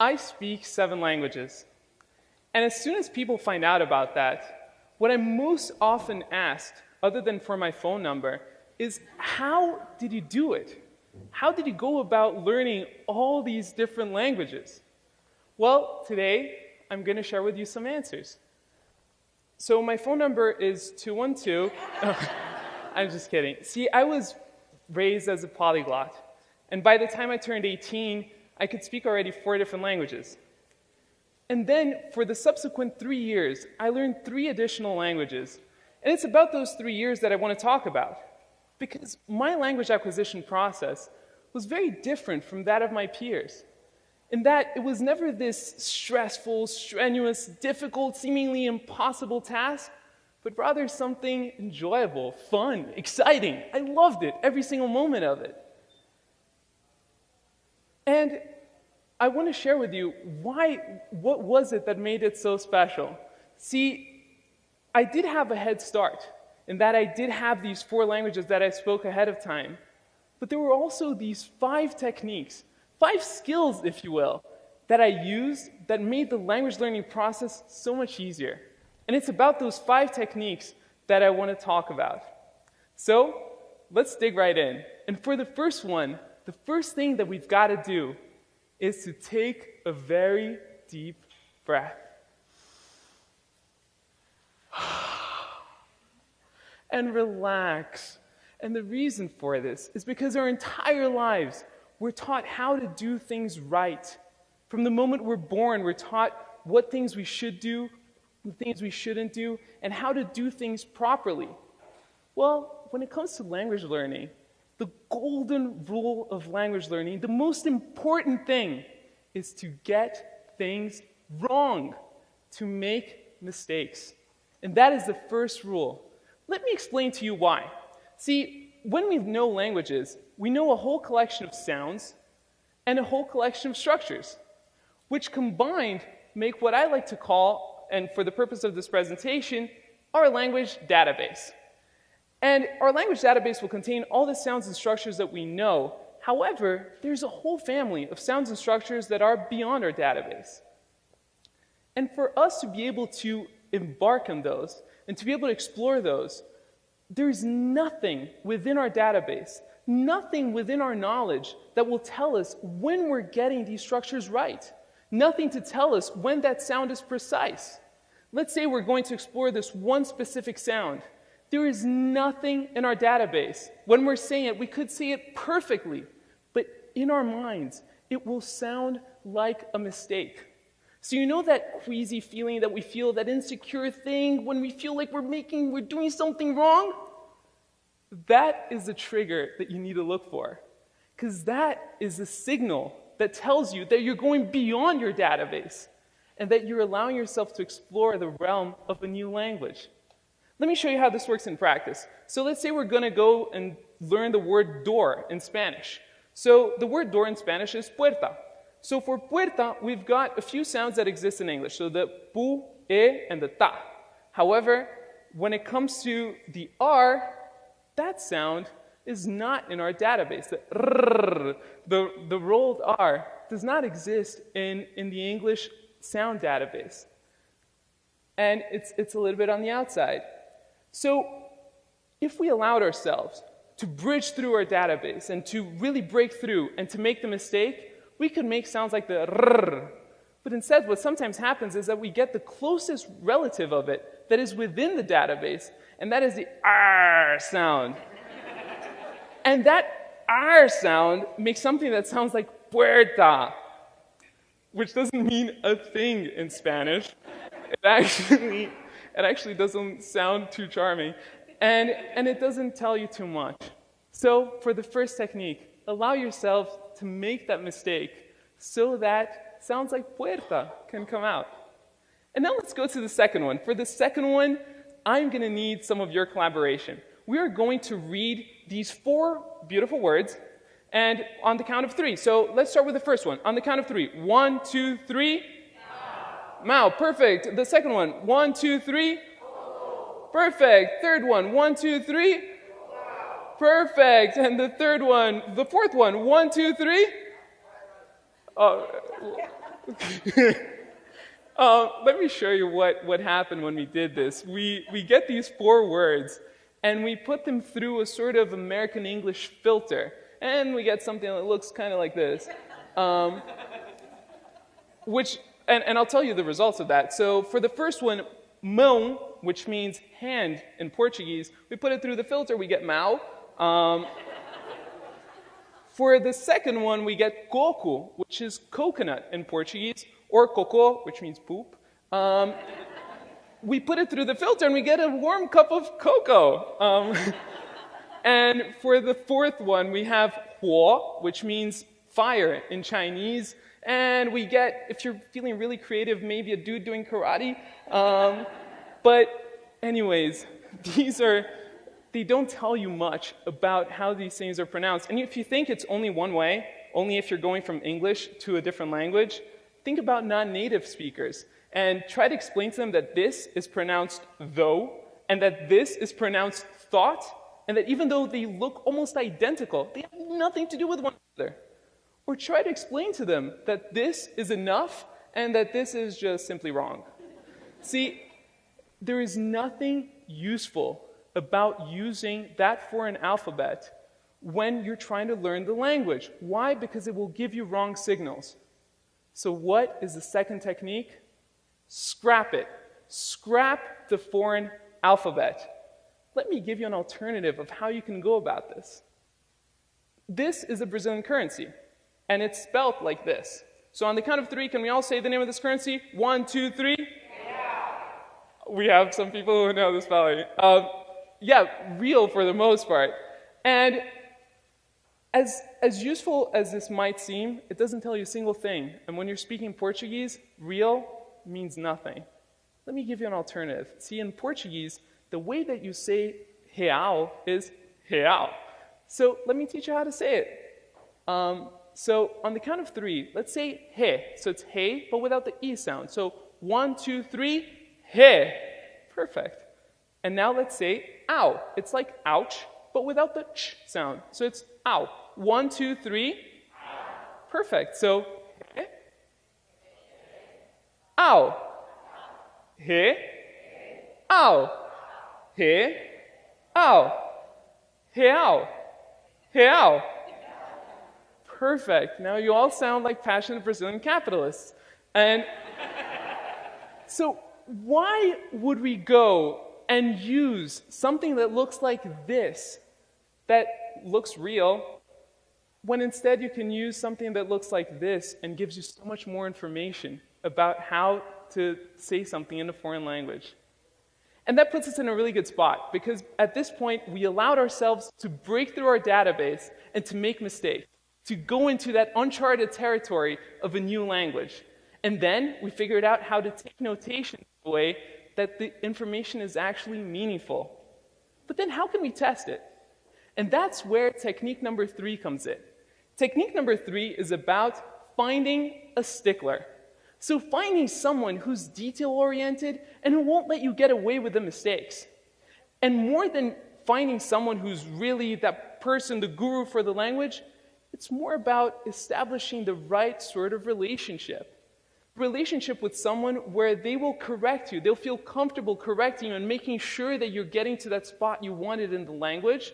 I speak 7 languages. And as soon as people find out about that, what I'm most often asked, other than for my phone number, is how did you do it? How did you go about learning all these different languages? Well, today I'm going to share with you some answers. So my phone number is 212. I'm just kidding. See, I was raised as a polyglot. And by the time I turned 18, I could speak already 4 different languages. And then for the subsequent 3 years, I learned 3 additional languages. And it's about those 3 years that I want to talk about. Because my language acquisition process was very different from that of my peers. In that it was never this stressful, strenuous, difficult, seemingly impossible task, but rather something enjoyable, fun, exciting. I loved it, every single moment of it. And I want to share with you what was it that made it so special? See, I did have a head start in that I did have these 4 languages that I spoke ahead of time, but there were also these 5 techniques, 5 skills, if you will, that I used that made the language learning process so much easier. And it's about those 5 techniques that I want to talk about. So, let's dig right in. And for the first one, the first thing that we've got to do is to take a very deep breath. And relax. And the reason for this is because our entire lives, we're taught how to do things right. From the moment we're born, we're taught what things we should do, the things we shouldn't do, and how to do things properly. Well, when it comes to language learning, the golden rule of language learning, the most important thing is to get things wrong, to make mistakes. And that is the first rule. Let me explain to you why. See, when we know languages, we know a whole collection of sounds and a whole collection of structures, which combined make what I like to call, and for the purpose of this presentation, our language database. And our language database will contain all the sounds and structures that we know. However, there's a whole family of sounds and structures that are beyond our database. And for us to be able to embark on those and to be able to explore those, there's nothing within our database, nothing within our knowledge that will tell us when we're getting these structures right. Nothing to tell us when that sound is precise. Let's say we're going to explore this one specific sound. There is nothing in our database. When we're saying it, we could say it perfectly, but in our minds, it will sound like a mistake. So you know that queasy feeling that we feel, that insecure thing when we feel like we're doing something wrong? That is the trigger that you need to look for, because that is a signal that tells you that you're going beyond your database and that you're allowing yourself to explore the realm of a new language. Let me show you how this works in practice. So let's say we're going to go and learn the word door in Spanish. So the word door in Spanish is puerta. So for puerta, we've got a few sounds that exist in English. So the pu, e, and the ta. However, when it comes to the r, that sound is not in our database. The rrr, the rolled r, does not exist in the English sound database. And it's a little bit on the outside. So if we allowed ourselves to bridge through our database and to really break through and to make the mistake, we could make sounds like the rrr. But instead, what sometimes happens is that we get the closest relative of it that is within the database, and that is the r sound. And that r sound makes something that sounds like puerta, which doesn't mean a thing in Spanish. It actually doesn't sound too charming, and it doesn't tell you too much. So for the first technique, allow yourself to make that mistake so that sounds like puerta can come out. And now let's go to the second one. For the second one, I'm going to need some of your collaboration. We are going to read these 4 beautiful words, and on the count of 3. So let's start with the first one. On the count of 3. 1, 2, 3. Mao, perfect. The second one, 1, 2, 3. Perfect. Third one, 1, 2, 3. Perfect. And the fourth one, 1, 2, 3. Let me show you what happened when we did this. We get these 4 words, and we put them through a sort of American English filter, and we get something that looks kind of like this. And I'll tell you the results of that. So for the first one, mão, which means hand in Portuguese, we put it through the filter, we get mau. For the second one, we get coco, which is coconut in Portuguese, or cocô, which means poop. We put it through the filter and we get a warm cup of cocoa. And for the fourth one, we have huo, which means fire in Chinese. And we get, if you're feeling really creative, maybe a dude doing karate. But anyways, they don't tell you much about how these things are pronounced. And if you think it's only one way, only if you're going from English to a different language, think about non-native speakers and try to explain to them that this is pronounced though, and that this is pronounced thought, and that even though they look almost identical, they have nothing to do with one another. Or try to explain to them that this is enough and that this is just simply wrong. See, there is nothing useful about using that foreign alphabet when you're trying to learn the language. Why? Because it will give you wrong signals. So what is the second technique? Scrap it. Scrap the foreign alphabet. Let me give you an alternative of how you can go about this. This is a Brazilian currency, and it's spelled like this. So on the count of 3, can we all say the name of this currency? 1, 2, 3. Yeah. We have some people who know the spelling. Yeah, real for the most part. And as useful as this might seem, it doesn't tell you a single thing. And when you're speaking Portuguese, real means nothing. Let me give you an alternative. See, in Portuguese, the way that you say real is real. So let me teach you how to say it. So on the count of 3, let's say he. So it's he, but without the e sound. So 1, 2, 3, he. Perfect. And now let's say ow. It's like ouch, but without the ch sound. So it's ow. 1, 2, 3. Perfect. So he. Ow. He. Ow. He. Ow. Real. Real. Perfect. Now you all sound like passionate Brazilian capitalists. And so why would we go and use something that looks like this, that looks real, when instead you can use something that looks like this and gives you so much more information about how to say something in a foreign language? And that puts us in a really good spot, because at this point, we allowed ourselves to break through our database and to make mistakes, to go into that uncharted territory of a new language. And then we figured out how to take notation in a way that the information is actually meaningful. But then how can we test it? And that's where technique number 3 comes in. Technique number 3 is about finding a stickler. So finding someone who's detail-oriented and who won't let you get away with the mistakes. And more than finding someone who's really that person, the guru for the language, it's more about establishing the right sort of relationship. Relationship with someone where they will correct you. They'll feel comfortable correcting you and making sure that you're getting to that spot you wanted in the language.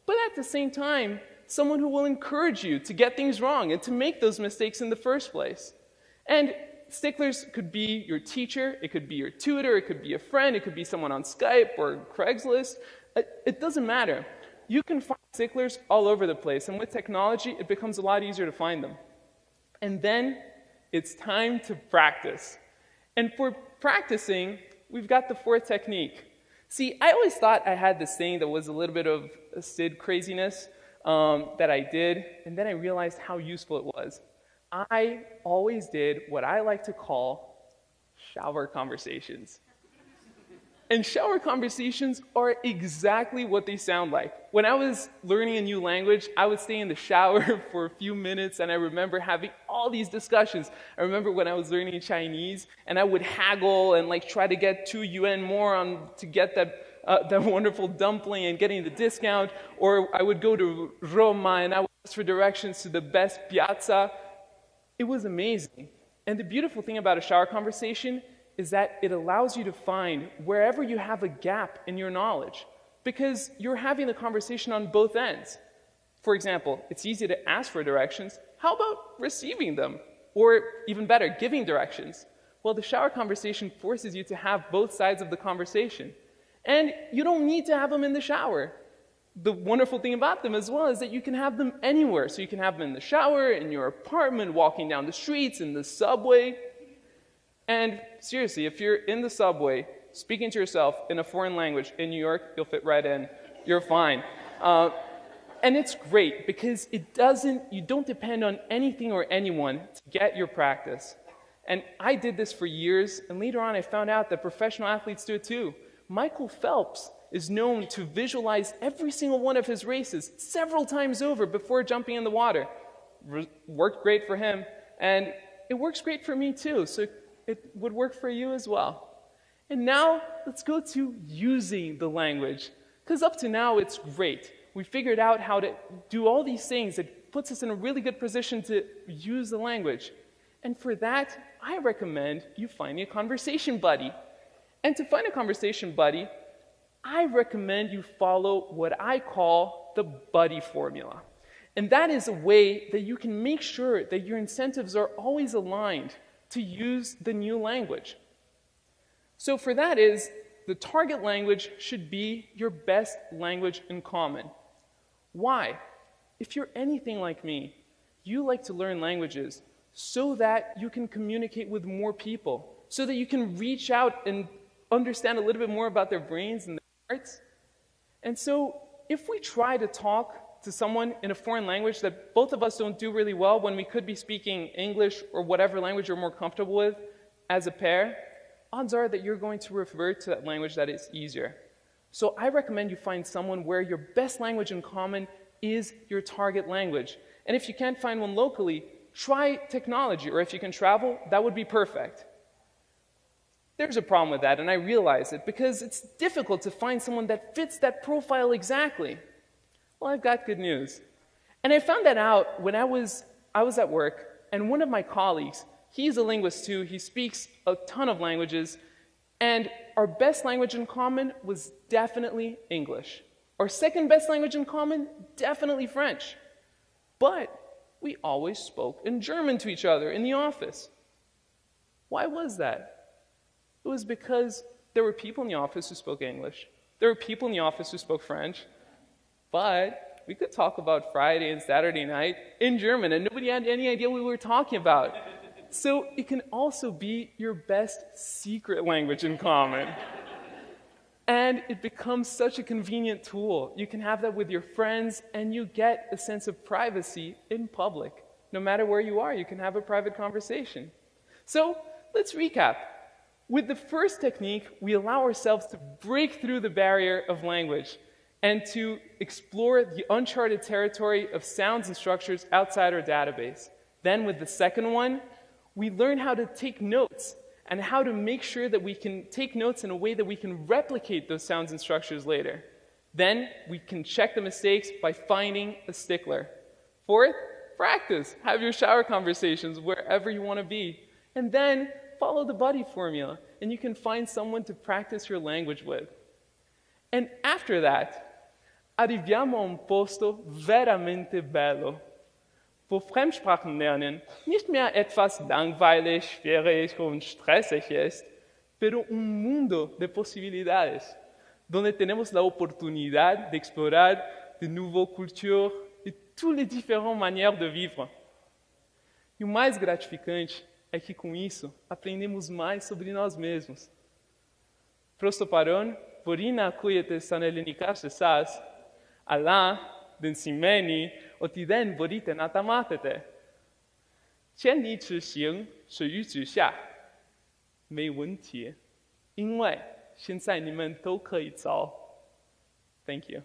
But at the same time, someone who will encourage you to get things wrong and to make those mistakes in the first place. And sticklers could be your teacher, it could be your tutor, it could be a friend, it could be someone on Skype or Craigslist. It doesn't matter. You can find sticklers all over the place, and with technology, it becomes a lot easier to find them. And then it's time to practice. And for practicing, we've got the 4th technique. See, I always thought I had this thing that was a little bit of a Sid craziness that I did, and then I realized how useful it was. I always did what I like to call shower conversations. And shower conversations are exactly what they sound like. When I was learning a new language, I would stay in the shower for a few minutes, and I remember having all these discussions. I remember when I was learning Chinese, and I would haggle and try to get 2 yuan more to get that wonderful dumpling and getting the discount. Or I would go to Roma, and I would ask for directions to the best piazza. It was amazing. And the beautiful thing about a shower conversation is that it allows you to find wherever you have a gap in your knowledge, because you're having the conversation on both ends. For example, it's easy to ask for directions. How about receiving them? Or even better, giving directions? Well, the shower conversation forces you to have both sides of the conversation. And you don't need to have them in the shower. The wonderful thing about them as well is that you can have them anywhere. So you can have them in the shower, in your apartment, walking down the streets, in the subway. And seriously, if you're in the subway, speaking to yourself in a foreign language in New York, you'll fit right in. You're fine. And it's great because you don't depend on anything or anyone to get your practice. And I did this for years, and later on I found out that professional athletes do it too. Michael Phelps is known to visualize every single one of his races several times over before jumping in the water. Worked great for him, and it works great for me too, so it would work for you as well. And now, let's go to using the language, because up to now it's great. We figured out how to do all these things. It puts us in a really good position to use the language. And for that, I recommend you finding a conversation buddy. And to find a conversation buddy, I recommend you follow what I call the buddy formula. And that is a way that you can make sure that your incentives are always aligned to use the new language. So for that is, the target language should be your best language in common. Why? If you're anything like me, you like to learn languages so that you can communicate with more people, so that you can reach out and understand a little bit more about their brains and their hearts. And so if we try to talk to someone in a foreign language that both of us don't do really well when we could be speaking English or whatever language you're more comfortable with as a pair, odds are that you're going to revert to that language that is easier. So I recommend you find someone where your best language in common is your target language. And if you can't find one locally, try technology, or if you can travel, that would be perfect. There's a problem with that, and I realize it, because it's difficult to find someone that fits that profile exactly. Well, I've got good news. And I found that out when I was at work, and one of my colleagues, he's a linguist too, he speaks a ton of languages, and our best language in common was definitely English. Our second best language in common, definitely French. But we always spoke in German to each other in the office. Why was that? It was because there were people in the office who spoke English. There were people in the office who spoke French. But we could talk about Friday and Saturday night in German, and nobody had any idea what we were talking about. So it can also be your best secret language in common. And it becomes such a convenient tool. You can have that with your friends, and you get a sense of privacy in public. No matter where you are, you can have a private conversation. So let's recap. With the first technique, we allow ourselves to break through the barrier of language and to explore the uncharted territory of sounds and structures outside our database. Then with the second one, we learn how to take notes and how to make sure that we can take notes in a way that we can replicate those sounds and structures later. Then we can check the mistakes by finding a stickler. Fourth, practice. Have your shower conversations wherever you want to be. And then follow the buddy formula, and you can find someone to practice your language with. And after that, arriviamo a un posto veramente bello, wo Fremdsprachenlernen nicht mehr etwas langweilig, schwierig und stressig ist, pero un mundo de posibilidades, donde tenemos la oportunidad de explorar de nouvelles cultures e toutes les différentes manières de vivre. E o mais gratificante é que com isso aprendemos mais sobre nós mesmos. Prosto paron, vorina kujete sanelinikashe sas, ala, den simeni, otiden vorite natamatete. 千里之行，始于足下。没问题，因为现在你们都可以走。Thank you.